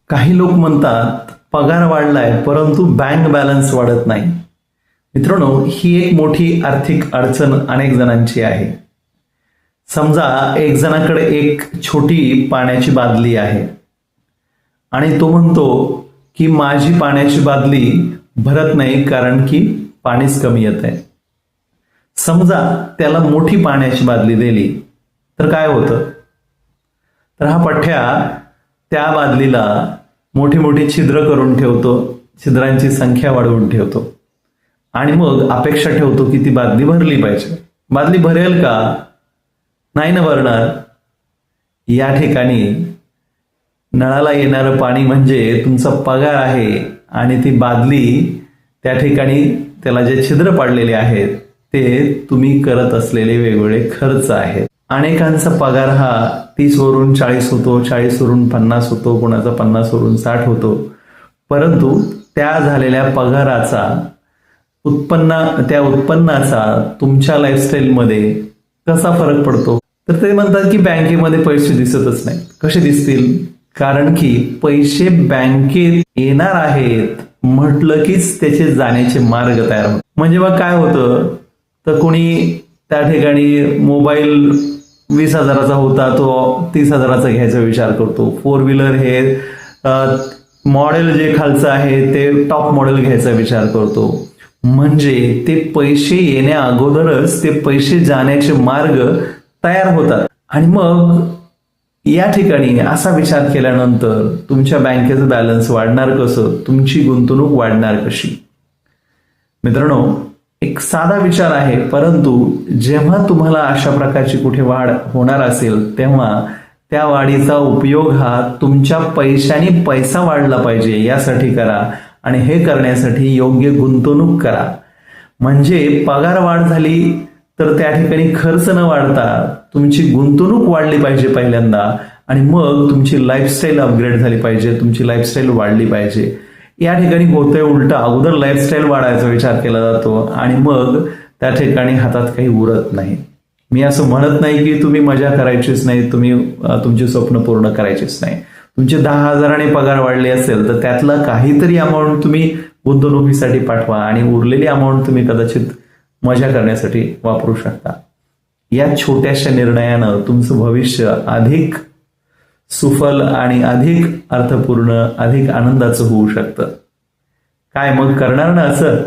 काही लोक म्हणतात पगार वाढलाय परंतु बँक बॅलन्स वाढत नाही. मित्रांनो, ही एक मोठी आर्थिक अडचण अनेक जणांची आहे. समजा एक जणाकडे एक छोटी पाण्याची बादली आहे आणि तो म्हणतो की माझी पाण्याची बादली भरत नाही कारण की पाणीच कमी येत आहे. समजा त्याला मोठी पाण्याची बादली दिली तर काय होतं? तर हा पठ्या त्या बादलीला मोठी मोठी छिद्र करून ठेवतो, छिद्रांची संख्या वाढवून ठेवतो आणि मग अपेक्षा ठेवतो की ती बादली भरली पाहिजे. बादली भरेल का? नाही ना भरणार. या ठिकाणी नळाला येणारं पाणी म्हणजे तुमचा पगार आहे आणि ती बादली त्या ठिकाणी त्याला जे छिद्र पाडलेले आहेत ते तुम्ही करत असलेले वेगवेगळे खर्च आहेत. अनेकांचा पगार हा 30 वरून 40 होतो, 40 वरून 50 होतो, कोणाचा 50 वरून 60 होतो. परंतु त्या झालेल्या पगाराचा त्या उत्पन्नाचा तुमच्या लाईफस्टाईलमध्ये कसा फरक पडतो? तर ते म्हणतात की बँकेमध्ये पैसे दिसतच नाहीत. कसे दिसतील? कारण की पैसे बँकेत येणार आहेत म्हटलं कीच त्याचे जाण्याचे मार्ग तयार होतात. म्हणजे मग काय होतं, तर कोणी त्या ठिकाणी मोबाईल 20,000चा होता तो 30,000चा घ्यायचा विचार करतो. 4 व्हीलर हे मॉडेल जे खालचं आहे ते टॉप मॉडेल घ्यायचा विचार करतो. म्हणजे ते पैसे येण्या अगोदरच ते पैसे जाण्याचे मार्ग तयार होतात. आणि मग या ठिकाणी असा विचार केल्यानंतर तुमच्या बँकेचं बॅलन्स वाढणार कसं? तुमची गुंतवणूक वाढणार कशी? मित्रांनो, एक साधा विचार आहे, परंतु जेव्हा तुम्हाला अशा प्रकारची कुठे वाढ होणार असेल तेव्हा त्या वाढीचा उपयोग हा तुमच्या पैशाने पैसा वाढला पाहिजे यासाठी करा आणि हे करण्यासाठी योग्य गुंतवणूक करा. म्हणजे पगार वाढ झाली तर त्या ठिकाणी खर्च न वाढता तुमची गुंतवणूक वाढली पाहिजे पहिल्यांदा आणि मग तुमची लाईफस्टाईल अपग्रेड झाली पाहिजे, तुमची लाईफस्टाईल वाढली पाहिजे. या ठिकाणी होतंय उलट, अगोदर लाईफस्टाईल वाढायचा विचार केला जातो आणि मग त्या ठिकाणी हातात काही उरत नाही. मी असं म्हणत नाही की तुम्ही मजा करायचीच नाही, तुम्ही तुमची स्वप्न पूर्ण करायचीच नाही. तुमचे 10,000ने पगार वाढले असेल तर त्यातला काहीतरी अमाऊंट तुम्ही गुंतवणुकीसाठी पाठवा आणि उरलेली अमाऊंट तुम्ही कदाचित मजा करण्यासाठी वापरू शकता. या छोट्याशा निर्णयानं तुमचं भविष्य अधिक सुफल आणि अधिक अर्थपूर्ण, अधिक आनंदाचं होऊ शकतं. काय मग करणार ना असं?